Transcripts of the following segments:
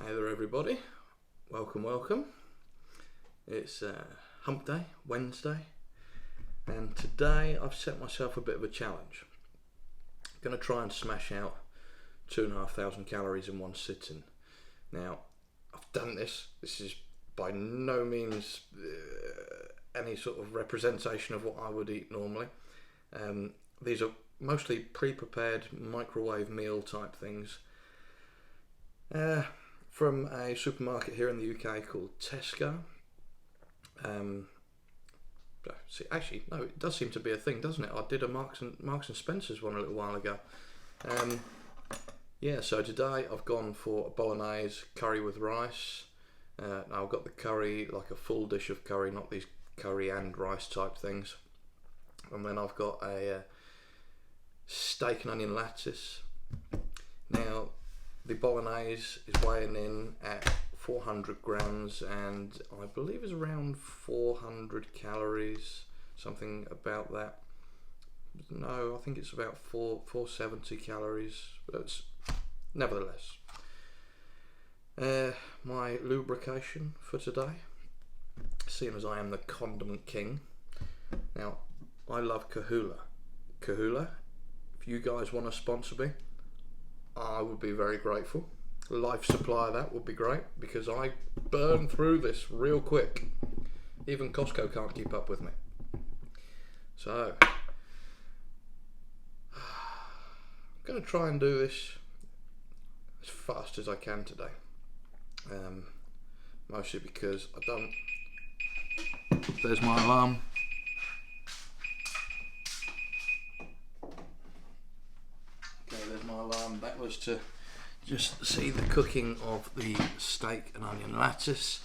Hey there everybody, welcome. It's hump day, Wednesday, and today I've set myself a bit of a challenge. I'm going to try and smash out 2,500 calories in one sitting. Now, I've done this is by no means any sort of representation of what I would eat normally. These are mostly pre-prepared microwave meal type things. From a supermarket here in the UK called Tesco. Actually, no, it does seem to be a thing, doesn't it? I did a Marks and Spencer's one a little while ago. So today I've gone for a bolognese curry with rice. Now I've got the curry, like a full dish of curry, not these curry and rice type things. And then I've got a steak and onion lattice. Now, the bolognese is weighing in at 400 grams and I believe is around 400 calories, something about that. No, I think it's about 470 calories, but it's, nevertheless. My lubrication for today, seeing as I am the condiment king. Now, I love Kahula. Kahula, if you guys want to sponsor me, I would be very grateful. A life supply of that would be great because I burn through this real quick. Even Costco can't keep up with me. So, I'm going to try and do this as fast as I can today. Mostly because I don't... There's my alarm. That was to just see the cooking of the steak and onion lattice.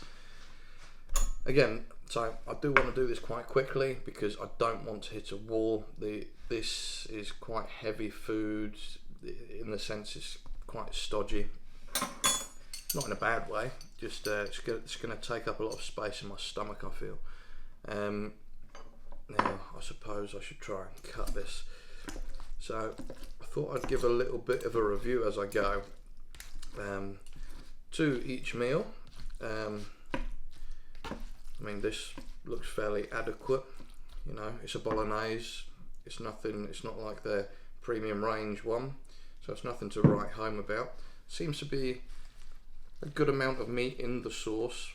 Again, so I do want to do this quite quickly because I don't want to hit a wall. This is quite heavy food in the sense it's quite stodgy. Not in a bad way, just it's going to take up a lot of space in my stomach, I feel. Now, I suppose I should try and cut this. So I thought I'd give a little bit of a review as I go to each meal. I mean, this looks fairly adequate. You know, it's a bolognese. It's nothing. It's not like the premium range one, so it's nothing to write home about. Seems to be a good amount of meat in the sauce,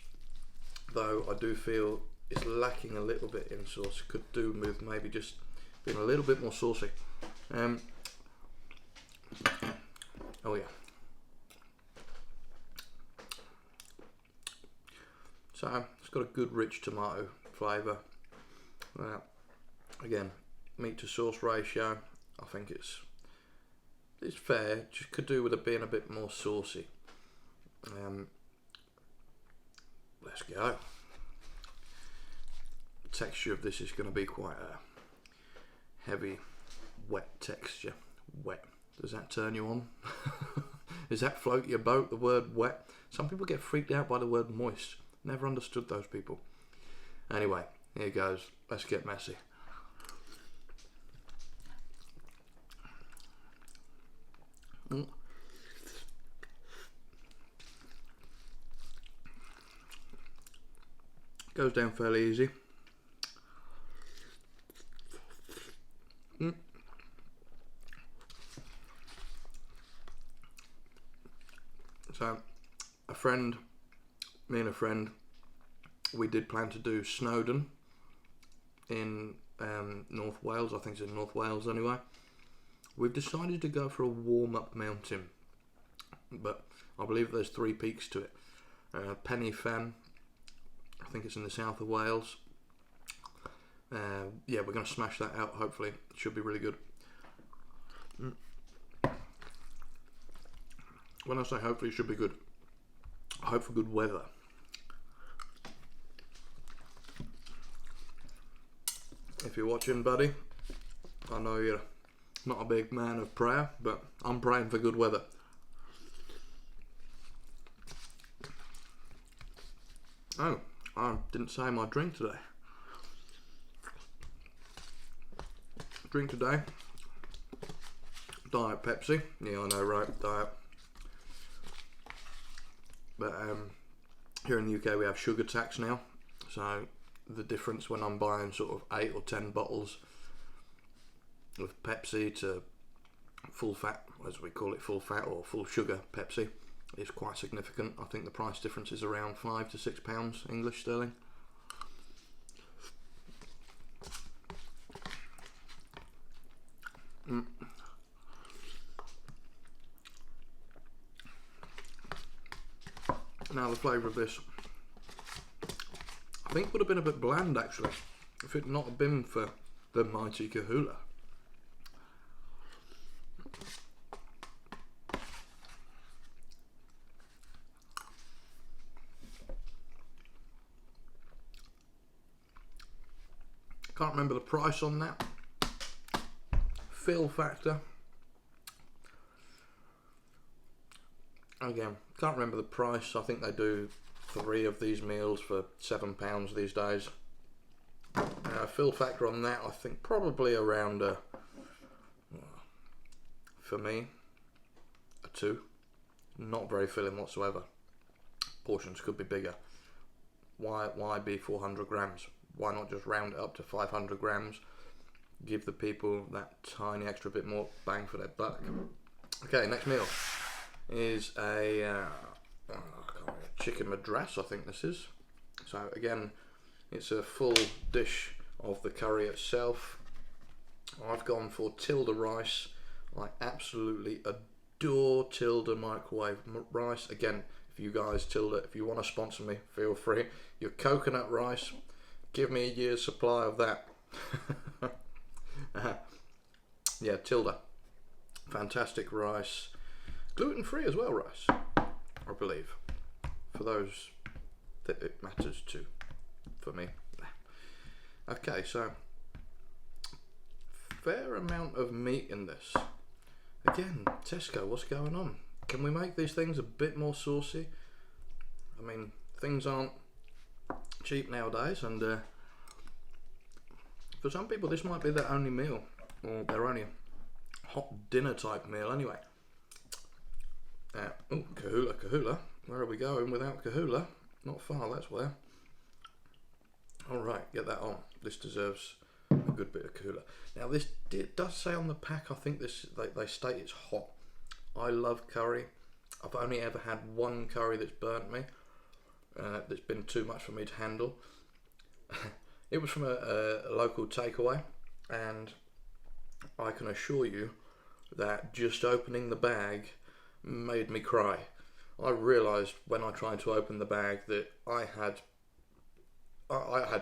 though I do feel it's lacking a little bit in sauce. Could do with maybe just being a little bit more saucy. Oh yeah. So it's got a good rich tomato flavour. Again, meat to sauce ratio, I think it's fair. Just could do with it being a bit more saucy. Let's go. The texture of this is going to be quite a heavy, wet texture. Wet. Does that turn you on? Does that float your boat, the word wet? Some people get freaked out by the word moist. Never understood those people. Anyway, here goes. Let's get messy. Goes down fairly easy. So, me and a friend, we did plan to do Snowdon in North Wales. I think it's in North Wales anyway. We've decided to go for a warm-up mountain, but I believe there's 3 peaks to it. Penny Fen, I think it's in the south of Wales. Yeah, we're going to smash that out, hopefully. It should be really good. When I say hopefully it should be good, I hope for good weather. If you're watching, buddy, I know you're not a big man of prayer, but I'm praying for good weather. Oh, I didn't say my drink today. Drink today, Diet Pepsi. Yeah, I know, right? Diet. But here in the UK we have sugar tax now, so the difference when I'm buying sort of 8 or 10 bottles of Pepsi to full fat, as we call it, full fat or full sugar Pepsi, is quite significant. I think the price difference is around £5 to £6 English sterling. Now the flavour of this, I think would have been a bit bland actually, if it not have been for the mighty Kahula. Can't remember the price on that. Fill factor. Again, can't remember the price. I think they do 3 of these meals for £7 these days. Fill factor on that, I think probably around for me, a 2. Not very filling whatsoever. Portions could be bigger. Why be 400 grams? Why not just round it up to 500 grams? Give the people that tiny extra bit more bang for their buck. Okay, next meal is a chicken madras, I think this is. So again, it's a full dish of the curry itself. I've gone for Tilda rice. I absolutely adore Tilda microwave rice. Again, if you guys, Tilda, if you want to sponsor me, feel free. Your coconut rice, give me a year's supply of that. Yeah, Tilda, fantastic rice, gluten-free as well rice, I believe, for those that it matters to. For me, okay, so fair amount of meat in this. Again, Tesco, what's going on? Can we make these things a bit more saucy? I mean, things aren't cheap nowadays, and for some people this might be their only meal, or their only hot dinner type meal anyway. Oh, Kahula, where are we going without Kahula? Not far, that's where. Alright, get that on. This deserves a good bit of Kahula. Now this does say on the pack, I think this they state it's hot. I love curry. I've only ever had one curry that's burnt me. That's been too much for me to handle. It was from a local takeaway, and I can assure you that just opening the bag made me cry. I realised when I tried to open the bag that I had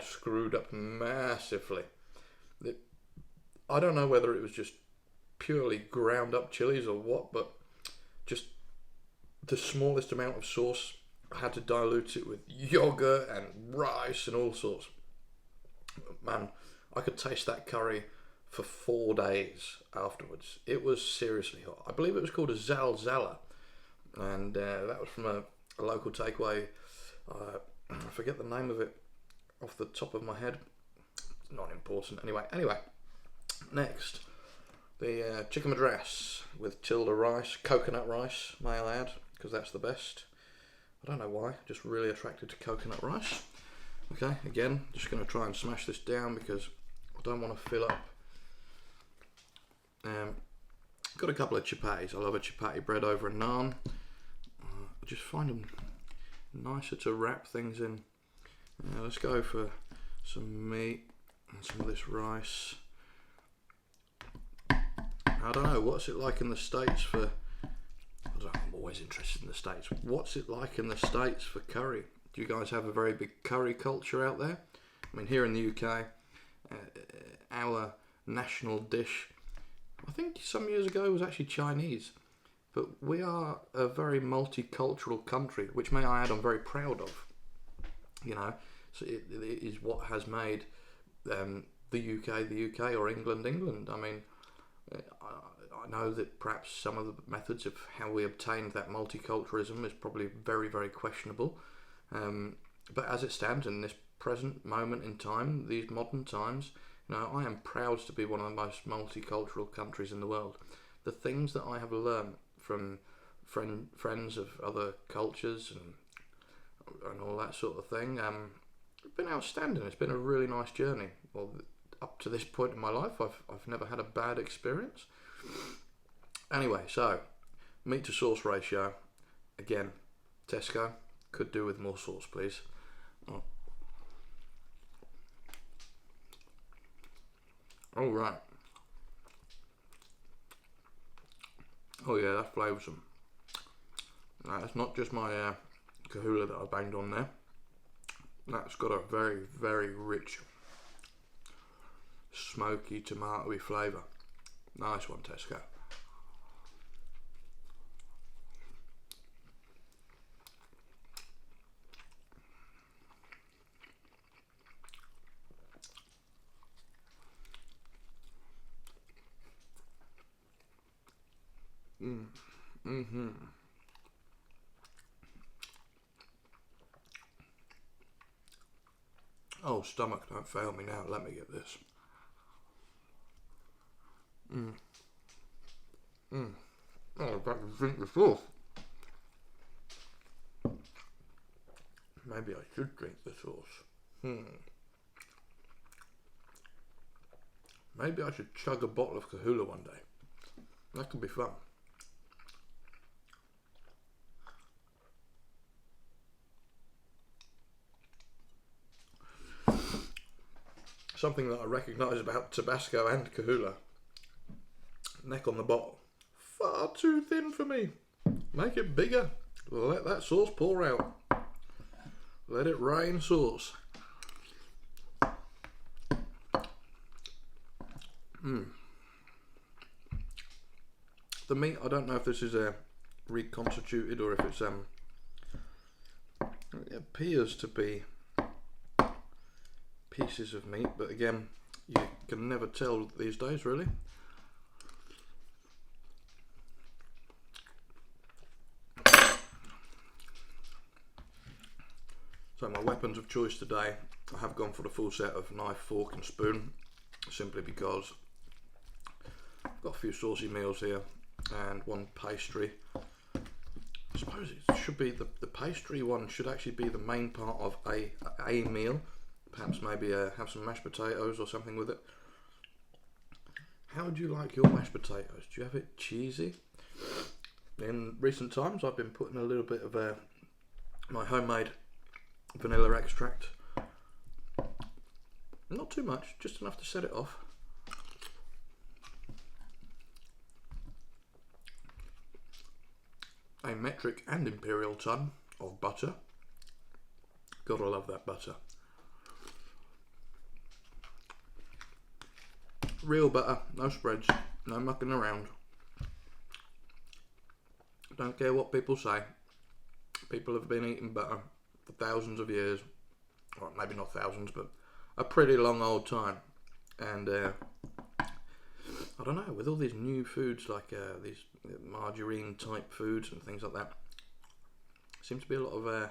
screwed up massively. I don't know whether it was just purely ground up chilies or what, but just the smallest amount of sauce, I had to dilute it with yogurt and rice and all sorts. Man, I could taste that curry for 4 days afterwards. It was seriously hot. I believe it was called a zalzala, and that was from a local takeaway. I forget the name of it off the top of my head. Not important. Anyway, next, the chicken madras with Tilda rice, coconut rice, may I add, because that's the best. I don't know why, just really attracted to coconut rice. Okay, again, just going to try and smash this down because I don't want to fill up. Got a couple of chapatis. I love a chapati bread over a naan. I just find them nicer to wrap things in. Let's go for some meat and some of this rice. I don't know, what's it like in the States for... I'm always interested in the States. What's it like in the States for curry? Do you guys have a very big curry culture out there? I mean, here in the UK, our national dish, I think some years ago, was actually Chinese. But we are a very multicultural country, which, may I add, I'm very proud of. You know, so it is what has made the UK, or England. I mean, I know that perhaps some of the methods of how we obtained that multiculturalism is probably very, very questionable. But as it stands in this present moment in time, these modern times, you know, I am proud to be one of the most multicultural countries in the world. The things that I have learned from friends of other cultures and and all that sort of thing. It's been outstanding. It's been a really nice journey. Well, up to this point in my life, I've never had a bad experience. Anyway, so meat to sauce ratio. Again, Tesco, could do with more sauce, please. Oh. All right. Oh yeah, that flavoursome. That's not just my kahula that I banged on there. That's got a very, very rich, smoky, tomatoey flavour. Nice one, Tesco. Oh, stomach, don't fail me now. Let me get this. Oh, I'm about to drink the sauce. Maybe I should drink the sauce. Maybe I should chug a bottle of kahula one day. That could be fun. Something that I recognise about Tabasco and kahula. Neck on the bottle. Far too thin for me. Make it bigger. Let that sauce pour out. Let it rain sauce. The meat, I don't know if this is reconstituted or if it's it appears to be pieces of meat, but again, you can never tell these days, really. So my weapons of choice today, I have gone for the full set of knife, fork and spoon, simply because I've got a few saucy meals here and one pastry. I suppose it should be the pastry one should actually be the main part of a meal. Perhaps maybe have some mashed potatoes or something with it. How would you like your mashed potatoes? Do you have it cheesy? In recent times I've been putting a little bit of my homemade vanilla extract. Not too much, just enough to set it off. A metric and imperial ton of butter. Gotta love that butter. Real butter, no spreads, no mucking around. Don't care what people say. People have been eating butter for thousands of years. Or maybe not thousands, but a pretty long old time. And I don't know, with all these new foods like these margarine type foods and things like that, seems to be a lot of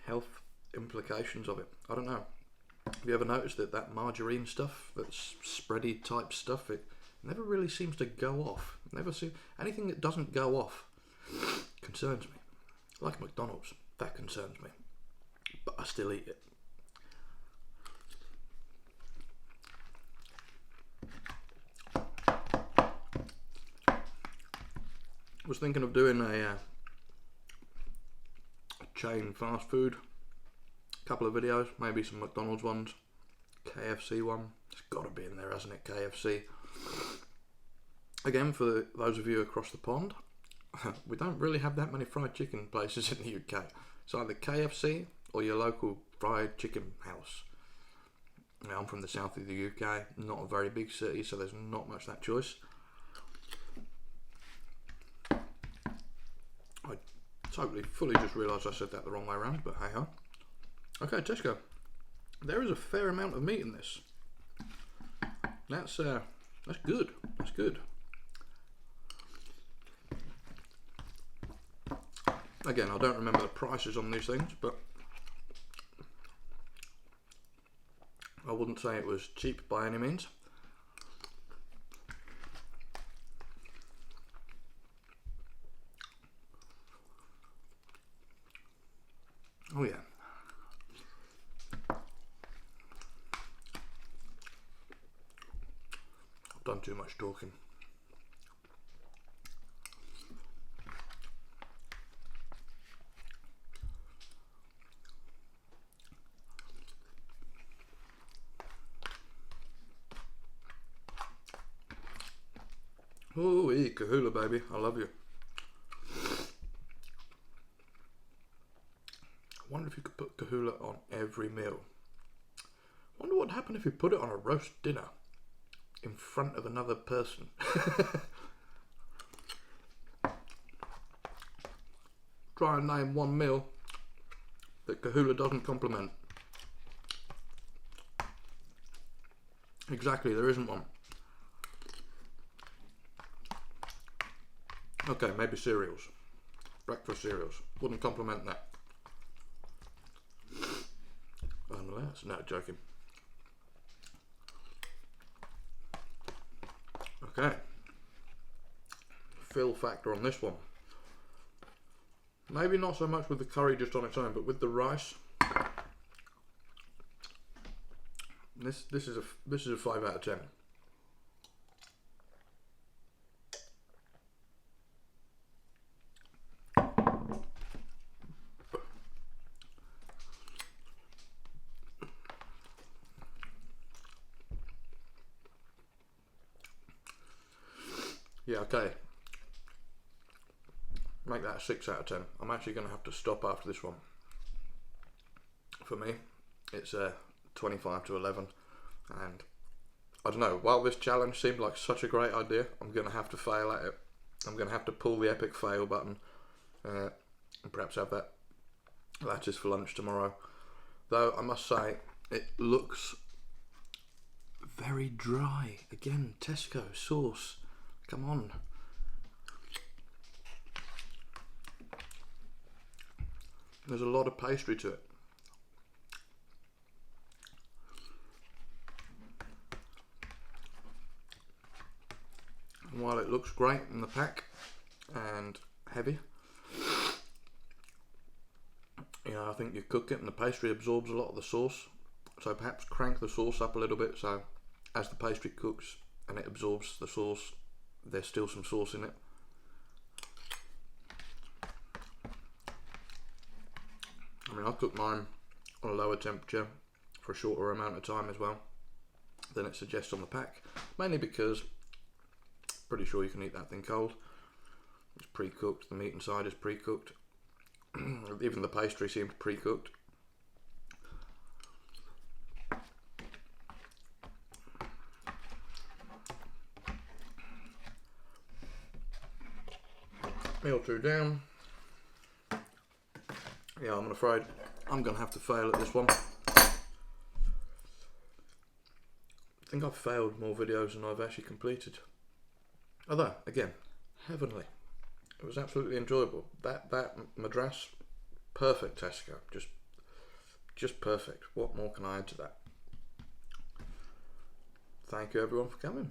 health implications of it. I don't know. Have you ever noticed that margarine stuff, that spready type stuff, it never really seems to go off. Anything that doesn't go off concerns me. Like McDonald's, that concerns me. But I still eat it. I was thinking of doing a chain fast food. Couple of videos, maybe some McDonald's ones, KFC one. It's got to be in there, hasn't it? KFC. Again, for those of you across the pond, we don't really have that many fried chicken places in the UK. It's either KFC or your local fried chicken house. Now, I'm from the south of the UK, not a very big city, so there's not much that choice. I totally, fully just realised I said that the wrong way around, but hey ho. Okay, Tesco. There is a fair amount of meat in this. That's good. That's good. Again, I don't remember the prices on these things, but I wouldn't say it was cheap by any means. too much talking. Oh, Kahula, baby, I love you. I wonder if you could put Kahula on every meal. I wonder what would happen if you put it on a roast dinner in front of another person. Try and name one meal that Kahula doesn't complement. Exactly, there isn't one. Okay, maybe cereals. Breakfast cereals. Wouldn't complement that. Unless, no, joking. Okay. Fill factor on this one. Maybe not so much with the curry just on its own, but with the rice. This is a 5 out of 10. Yeah, okay. Make that a 6 out of 10. I'm actually going to have to stop after this one. For me, it's 25 to 11. And I don't know, while this challenge seemed like such a great idea, I'm going to have to fail at it. I'm going to have to pull the epic fail button and perhaps have that lattice for lunch tomorrow. Though I must say, it looks very dry. Again, Tesco sauce. Come on. There's a lot of pastry to it. And while it looks great in the pack and heavy, you know, I think you cook it and the pastry absorbs a lot of the sauce. So perhaps crank the sauce up a little bit so as the pastry cooks and it absorbs the sauce, there's still some sauce in it. I mean, I cooked mine on a lower temperature for a shorter amount of time as well than it suggests on the pack, mainly because pretty sure you can eat that thing cold. It's pre-cooked, the meat inside is pre-cooked. Even the pastry seems pre-cooked. Meal 2 down. Yeah, I'm afraid I'm going to have to fail at this one. I think I've failed more videos than I've actually completed. Although, again, heavenly. It was absolutely enjoyable. That Madras, perfect Tesco. Just perfect. What more can I add to that? Thank you everyone for coming.